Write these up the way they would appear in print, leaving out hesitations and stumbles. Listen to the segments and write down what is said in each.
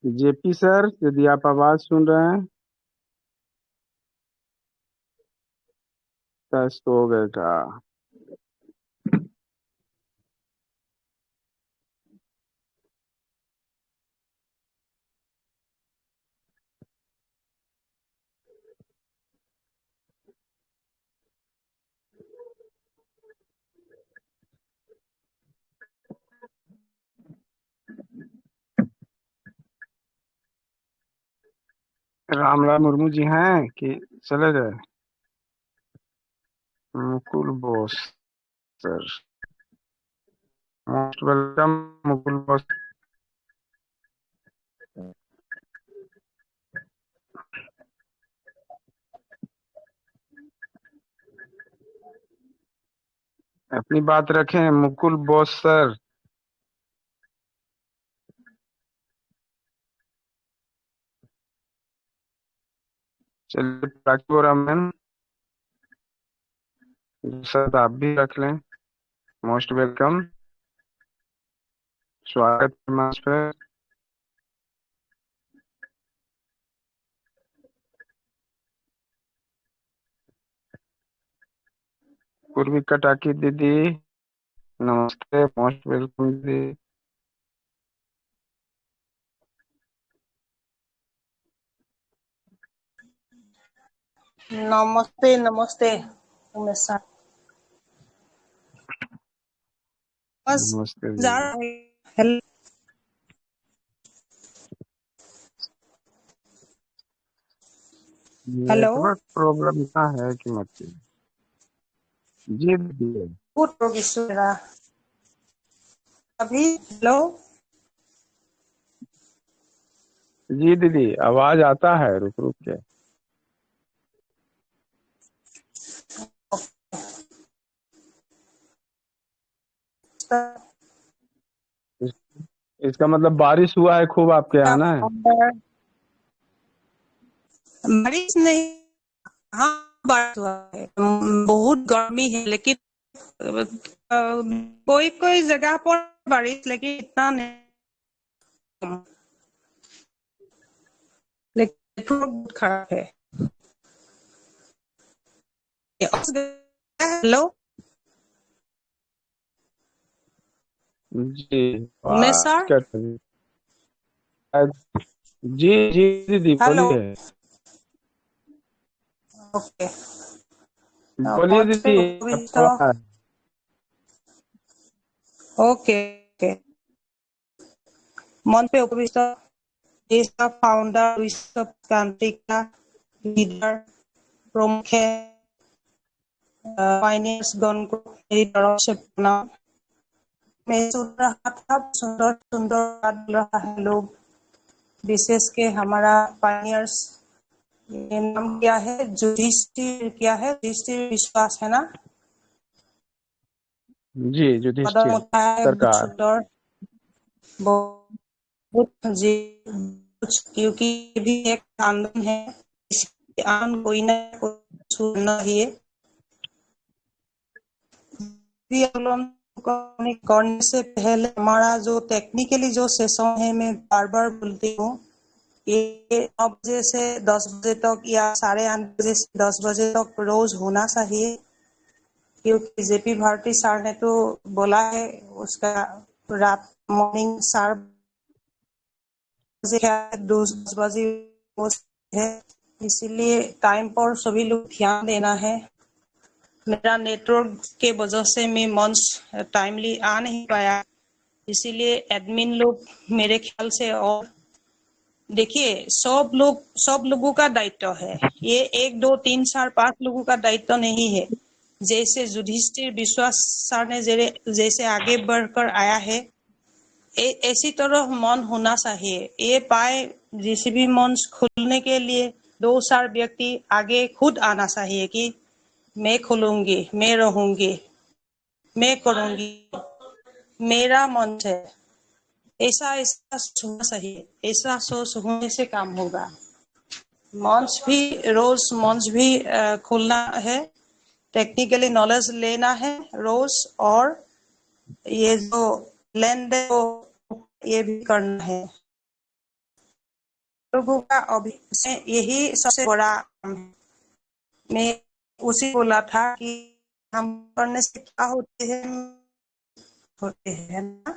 JP sir, यदि आप आवाज सुन रहे हैं, टेस्ट हो गया था। रामलाल मुर्मू जी हैं कि चले गए? Mukul Bose sir, most welcome Mukul Bose. अपनी बात रखें मुकुल बोस सर। चलिए रामन सर, आप भी रख लें। मोस्ट वेलकम, स्वागत है मंच पे। पूर्वी कटाकी दीदी नमस्ते, मोस्ट वेलकम दीदी। नमस्ते नमस्ते उमेश सर। बस नमस्ते जा दीदी। रहे हैं। हेलो, नेटवर्क प्रॉब्लम क्या है कि मत जी दीदी। बहुत रोग इश्यू रहा अभी। हेलो, जी दीदी, आवाज आता है रुक रुक के। इसका मतलब बारिश हुआ है खूब आपके यहाँ ना? बारिश नहीं, हाँ बारिश हुआ है। बहुत गर्मी है, लेकिन कोई कोई जगह पर बारिश, लेकिन इतना नहीं। लेकिन नेटवर्क बहुत खराब है। हेलो जी उमेश आवाज सर। कट रही है। जी जी दीदी हेलो, बोलिए। ओके। बोलिए मंच पे दीदी, आपका उपविष्ट, आवाज। Okay okay. मंच पे उपविष्ट देश का फाउंडर, विश्व क्रांति का लीडर, प्रमुख है, फाइनेंस गण को मेरी तरफ से प्रणाम। मैं सुन रहा था, सुंदर सुंदर बात बोल रहा है लोग, विशेष के हमारा पायनियर्स। ये नाम क्या है? युधिष्ठिर, क्या है? युधिष्ठिर विश्वास है ना? जी कदम युधिष्ठिर उठाया है, बहुत सरकार। सुंदर, बहुत जी, क्योंकि ये भी एक आंदोलन है। इसी आंदोलन कोई ना कोई सुनना ही है। करने से पहले हमारा जो टेक्निकली जो सेशन है, मैं बार बार बोलती हूँ, ये 9 बजे से 10 बजे तक या 8:30 बजे से 10 बजे तक रोज होना चाहिए, क्योंकि जेपी भारती सर ने तो बोला है उसका रात मॉर्निंग 4 बजे 10 बजे है। इसीलिए टाइम पर सभी लोग ध्यान देना है। मेरा नेटवर्क के वजह से मैं मंच टाइमली आ नहीं पाया, इसीलिए एडमिन लोग मेरे ख्याल से, और देखिए सब लोगों का दायित्व है ये, 1 2 3 4 5 लोगों का दायित्व नहीं है। जैसे युधिष्ठिर विश्वास सर ने जैसे आगे बढ़कर आया है, ऐसी तरह मन होना चाहिए। ये पाए जिस भी मंच खुलने के लिए 2 4 व्यक्ति आगे खुद आना चाहिए कि मैं खुलूंगी, मैं रहूंगी, मैं करूंगी, मेरा मंच है। ऐसा ऐसा होना चाहिए, ऐसा सोच होने से काम होगा। मंच भी खोलना है, टेक्निकली नॉलेज लेना है रोज, और ये जो लेन देन को ये भी करना है। लोगों का अभी से यही सबसे बड़ा काम है। मैं उसी बोला था कि हम करने से क्या होते हैं ना,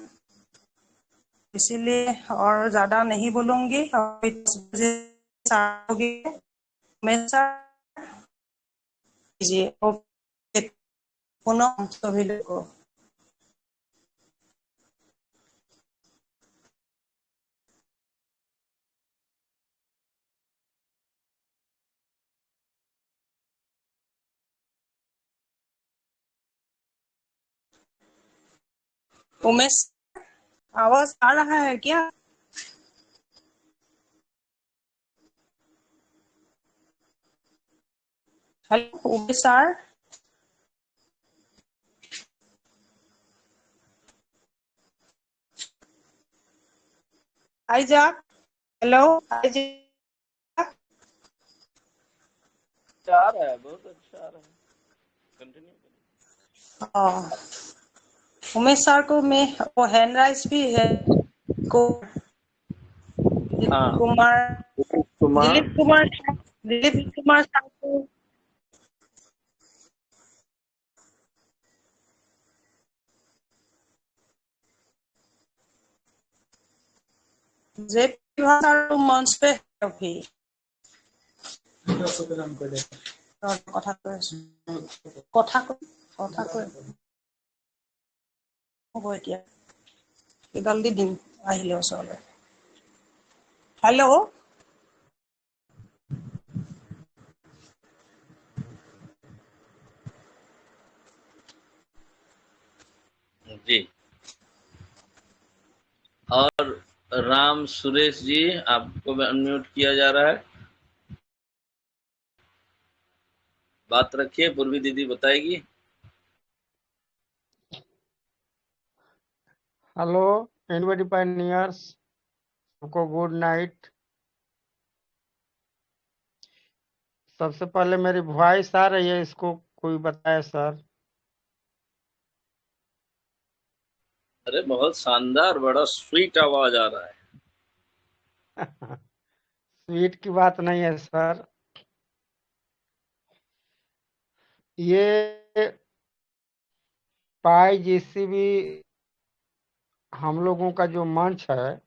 इसीलिए और ज्यादा नहीं बोलूंगी। अभी 10 बजे start होगी। हमेशा कीजिए। ओके, पुनः हम सभी लोग को उमेश, आवाज आ रहा है क्या? Hello Umesh sir. Isaac, hello Isaac. आ रहा है, बहुत अच्छा आ रहा है। कंटिन्यू करिए। हाँ, उमेश सर को मैं वो हैंड राइज भी है को हाँ, कुमार कुमार। दिलीप कुमार साहब को जेपी भाषा मंच पे है अभी। কথা কৈ আছো, কথা কৈ হ'ব এতিয়া এইডাল দি দিম আহিলে ওচৰলৈ। হেল্ল', जी। और राम सुरेश जी, आपको अनम्यूट किया जा रहा है। बात रखिए, पूर्वी दीदी बताएगी। हेलो एनबडी पायनियर्स, सबको गुड नाइट। सबसे पहले मेरी वॉइस आ रही है, इसको कोई बताए सर। अरे बहुत शानदार, बड़ा स्वीट आवाज आ रहा है। स्वीट की बात नहीं है सर, ये पाई जिससे भी हम लोगों का जो मंच है,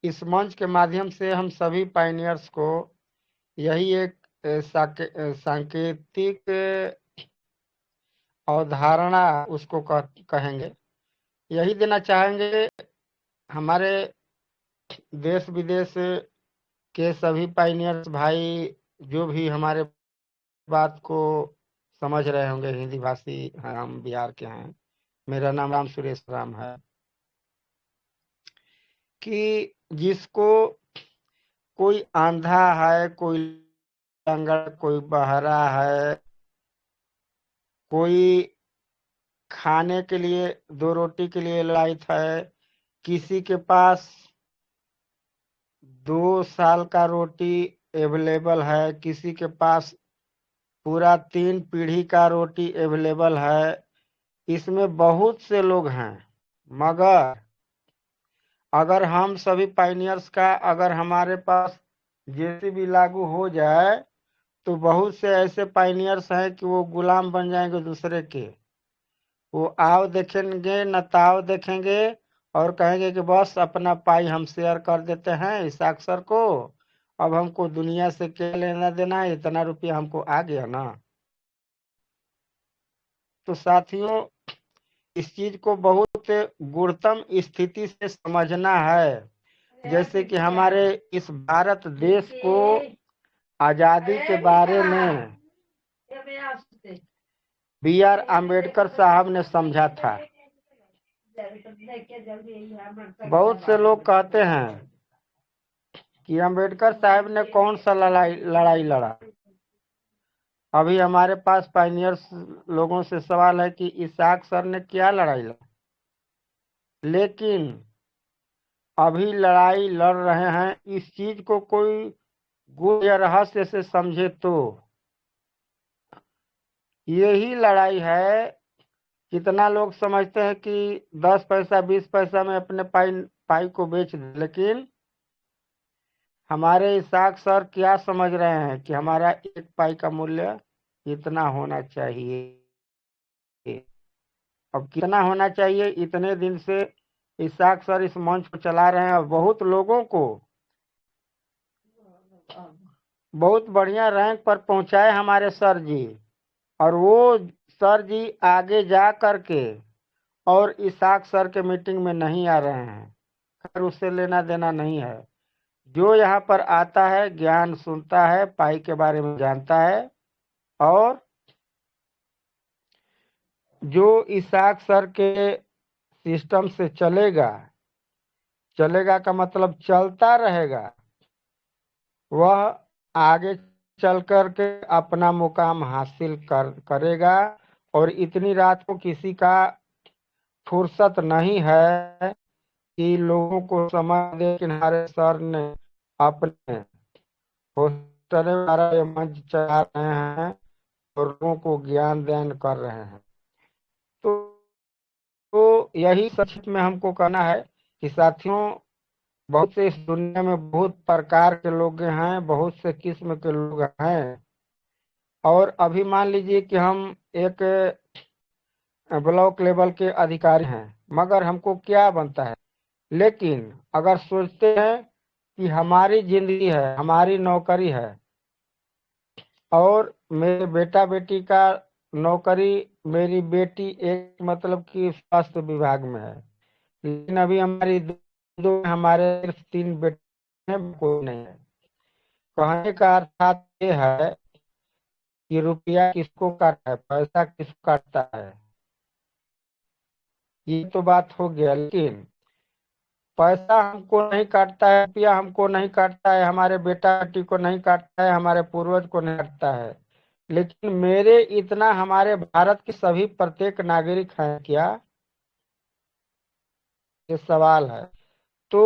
इस मंच के माध्यम से हम सभी पायनियर्स को यही एक सांकेतिक अवधारणा उसको कहेंगे, यही देना चाहेंगे। हमारे देश विदेश के सभी पायनियर्स भाई जो भी हमारे बात को समझ रहे होंगे, हिंदी भाषी हैं, हम बिहार के हैं। मेरा नाम राम सुरेश राम है। कि जिसको कोई अंधा है, कोई लंगड़ा, कोई बहरा है, कोई खाने के लिए 2 रोटी के लिए लायक है, किसी के पास 2 साल का रोटी अवेलेबल है, किसी के पास पूरा 3 पीढ़ी का रोटी अवेलेबल है। इसमें बहुत से लोग हैं, मगर अगर हम सभी पायनियर्स का अगर हमारे पास जेसीबी लागू हो जाए तो बहुत से ऐसे पायनियर्स हैं कि वो गुलाम बन जाएंगे दूसरे के। वो आओ देखेंगे न ताव देखेंगे और कहेंगे कि बस अपना पाई हम शेयर कर देते हैं इस अक्षर को, अब हमको दुनिया से क्या लेना देना है, इतना रुपया हमको आ गया ना। तो साथियों, इस चीज को बहुत गुरुतम स्थिति से समझना है। जैसे कि हमारे इस भारत देश को आजादी के बारे में B.R. अम्बेडकर साहब ने समझा था। बहुत से लोग कहते हैं कि अम्बेडकर साहब ने कौन सा लड़ाई लड़ा। अभी हमारे पास पायनियर्स लोगों से सवाल है कि इसाक सर ने क्या लड़ाई लड़ा, लेकिन अभी लड़ाई लड़ रहे हैं। इस चीज को कोई गुण या रहस्य से समझे तो यही लड़ाई है कितना लोग समझते हैं कि 10 पैसा 20 पैसा में अपने पाई को बेच दे, लेकिन हमारे इसाक सर क्या समझ रहे हैं कि हमारा एक पाई का मूल्य इतना होना चाहिए। अब कितना होना चाहिए, इतने दिन से इसाक सर इस मंच को चला रहे हैं और बहुत लोगों को बहुत बढ़िया रैंक पर पहुंचाए हमारे सर जी। और वो सर जी आगे जा करके और इसाक सर के मीटिंग में नहीं आ रहे हैं, खैर उससे लेना देना नहीं है। जो यहाँ पर आता है ज्ञान सुनता है, पाई के बारे में जानता है, और जो इसाक सर के सिस्टम से चलेगा, चलेगा का मतलब चलता रहेगा, वह आगे चल कर के अपना मुकाम हासिल करेगा। और इतनी रात को किसी का फुर्सत नहीं है कि लोगों को समझ दे कि हमारे सर ने अपने हॉस्टल द्वारा ये मंच चला रहे हैं और लोगों को ज्ञान दान कर रहे हैं। तो यही सच में हमको कहना है कि साथियों, बहुत से इस दुनिया में बहुत प्रकार के लोग हैं, बहुत से किस्म के लोग हैं। और अभी मान लीजिए कि हम एक ब्लॉक लेवल के अधिकारी हैं, मगर हमको क्या बनता है, लेकिन अगर सोचते हैं कि हमारी जिंदगी है, हमारी नौकरी है और मेरे बेटा बेटी का नौकरी, मेरी बेटी एक मतलब कि स्वास्थ्य विभाग में है, लेकिन अभी हमारी दो हमारे सिर्फ 3 बेटे हैं, कोई नहीं है। कहने का अर्थात ये है कि रुपया किसको काटता है, पैसा किसको काटता है, ये तो बात हो गया। लेकिन पैसा हमको नहीं काटता है, रुपया हमको नहीं काटता है, हमारे बेटा बेटी को नहीं काटता है, हमारे पूर्वज को नहीं काटता है, लेकिन मेरे इतना हमारे भारत के सभी प्रत्येक नागरिक हैं क्या, ये सवाल है। तो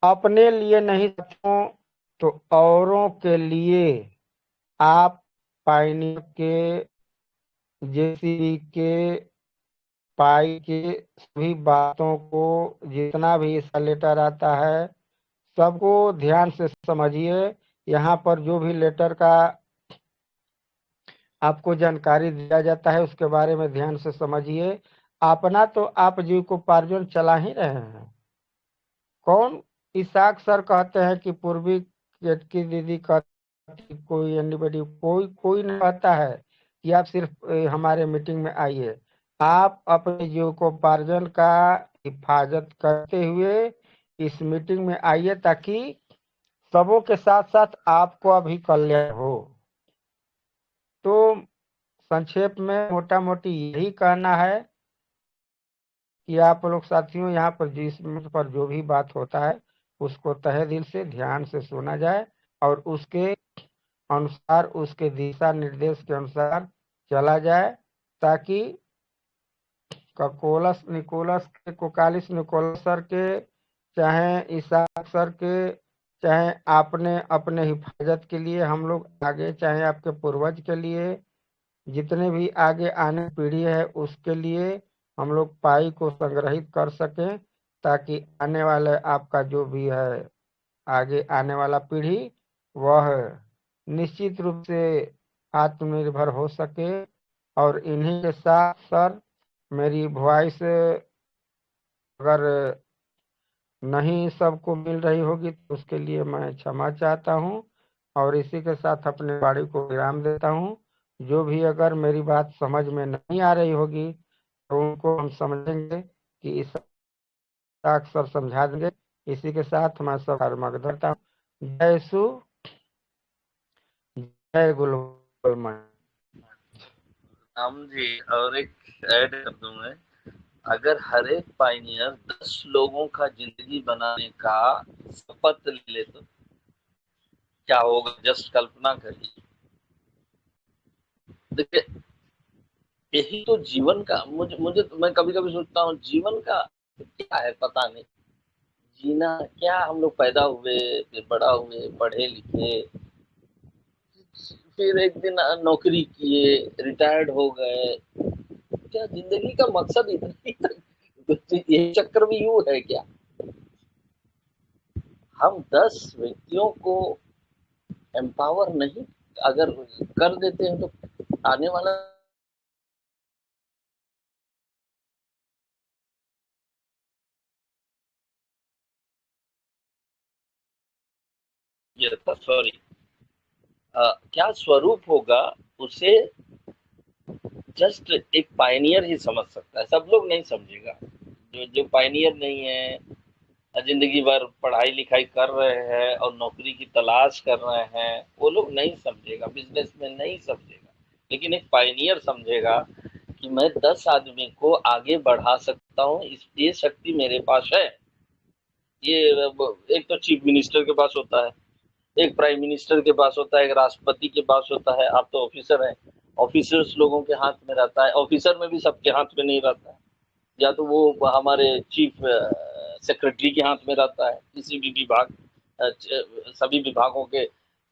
अपने लिए नहीं साथियों, तो औरों के लिए आप पायनियर के, जेसीबी के, पाई के सभी बातों को, जितना भी इसका लेटर आता है सबको ध्यान से समझिए। यहाँ पर जो भी लेटर का आपको जानकारी दिया जाता है उसके बारे में ध्यान से समझिए। अपना तो आप जीविकोपार्जन चला ही रहे हैं। कौन इसाक सर कहते हैं कि पूर्वी की दीदी कहती, कोई एनीबडी, कोई नहीं कहता है कि आप सिर्फ हमारे मीटिंग में आइए। आप अपने जीविकोपार्जन का हिफाजत करते हुए इस मीटिंग में आइए, ताकि सबों के साथ साथ आपको भी कल्याण हो। तो संक्षेप में मोटा मोटी यही कहना है कि आप लोग साथियों, यहाँ पर जिस पर जो भी बात होता है उसको तहे दिल से ध्यान से सुना जाए और उसके अनुसार, उसके दिशा निर्देश के अनुसार चला जाए, ताकि कोकालिस निकोलस सर के, चाहे इसाक सर के, चाहे आपने अपने हिफाजत के लिए हम लोग आगे, चाहे आपके पूर्वज के लिए, जितने भी आगे आने पीढ़ी है उसके लिए हम लोग पाई को संग्रहित कर सकें, ताकि आने वाले आपका जो भी है आगे आने वाला पीढ़ी वह निश्चित रूप से आत्मनिर्भर हो सके। और इन्हीं के साथ सर, मेरी वॉइस अगर नहीं सबको मिल रही होगी तो उसके लिए मैं क्षमा चाहता हूँ, और इसी के साथ अपने वाणी को विराम देता हूँ। जो भी अगर मेरी बात समझ में नहीं आ रही होगी तो उनको हम समझेंगे कि इस अक्सर समझा देंगे। इसी के साथ मैं सब मग धरता हूँ। जय सु, जय गुलमय। राम जी, और एक ऐड कर दूं मैं, अगर हर एक पायनियर 10 लोगों का जिंदगी बनाने का शपथ ले ले तो क्या होगा, जस्ट कल्पना करिए। देखिए, यही तो जीवन का, मुझे तो, मैं कभी कभी सोचता हूँ जीवन का क्या है पता नहीं। जीना क्या, हम लोग पैदा हुए, फिर बड़ा हुए, पढ़े लिखे, फिर एक दिन नौकरी किए, रिटायर्ड हो गए, क्या जिंदगी का मकसद इतना ही तक ये चक्रव्यूह है क्या? हम 10 व्यक्तियों को एम्पावर नहीं अगर कर देते हैं तो आने वाला ये था, सॉरी, क्या स्वरूप होगा उसे जस्ट एक पायनियर ही समझ सकता है, सब लोग नहीं समझेगा। जो पायनियर नहीं है, जिंदगी भर पढ़ाई लिखाई कर रहे हैं और नौकरी की तलाश कर रहे हैं, वो लोग नहीं समझेगा, बिजनेस में नहीं समझेगा। लेकिन एक पायनियर समझेगा कि मैं 10 आदमी को आगे बढ़ा सकता हूँ, ये शक्ति मेरे पास है। ये एक तो चीफ मिनिस्टर के पास होता है, एक प्राइम मिनिस्टर के पास होता है, एक राष्ट्रपति के पास होता है। आप तो ऑफिसर हैं, ऑफिसर्स लोगों के हाथ में रहता है, ऑफिसर में भी सबके हाथ में नहीं रहता है। या तो वो हमारे चीफ सेक्रेटरी के हाथ में रहता है, किसी भी विभाग, सभी विभागों के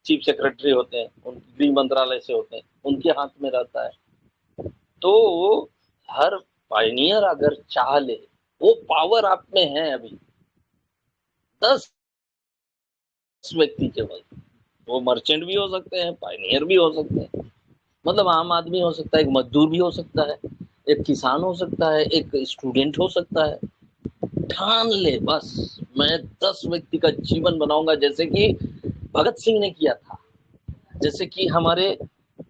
चीफ सेक्रेटरी होते हैं, गृह मंत्रालय से होते हैं, उनके हाथ में रहता है। तो हर पायनियर अगर चाह ले, वो पावर आप में है अभी। 10 व्यक्ति केवल, वो मर्चेंट भी हो सकते हैं, पायनियर भी हो सकते हैं, मतलब आम आदमी हो सकता है, एक मजदूर भी हो सकता है, एक किसान हो सकता है, एक स्टूडेंट हो सकता है। ठान ले बस, मैं 10 व्यक्ति का जीवन बनाऊंगा, जैसे कि भगत सिंह ने किया था, जैसे कि हमारे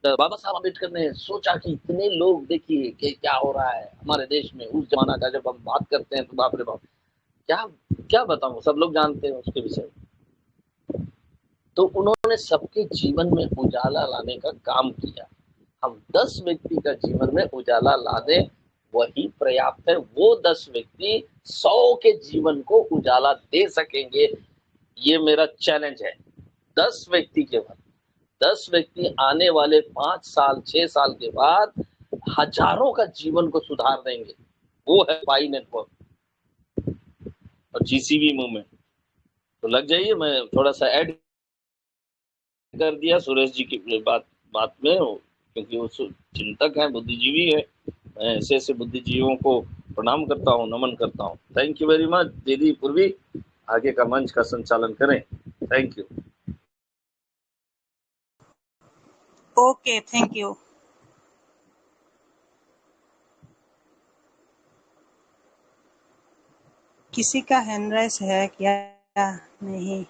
बाबा साहब अम्बेडकर ने सोचा कि इतने लोग देखिए कि क्या हो रहा है हमारे देश में। उस जमाना का जब हम बात करते हैं तो बाप रे बाप, क्या क्या बताऊं, सब लोग जानते हैं उसके विषय में। तो उन्होंने सबके जीवन में उजाला लाने का काम किया। हम 10 व्यक्ति का जीवन में उजाला ला दें, वही पर्याप्त है। वो 10 व्यक्ति 100 के जीवन को उजाला दे सकेंगे, ये मेरा चैलेंज है। 10 व्यक्ति केवल, 10 व्यक्ति आने वाले 5 साल 6 साल के बाद हजारों का जीवन को सुधार देंगे। वो है पाई नेटवर्क और जीसीबी मूवमेंट। तो लग जाइए, मैं थोड़ा सा ऐड कर दिया सुरेश जी की बात में, क्योंकि वो चिंतक है, बुद्धिजीवी है। मैं ऐसे ऐसे बुद्धिजीवियों को प्रणाम करता हूँ, नमन करता हूँ। Thank you very much. दीदी पूर्वी आगे का मंच का संचालन करें। Thank you. Okay, thank you. किसी का हैंड राइज है क्या? नहीं।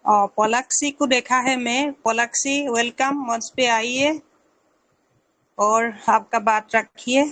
और पोलाक्षी को देखा है मैं। पोलाक्षी वेलकम, मंच पे आइए और आपका बात रखिए।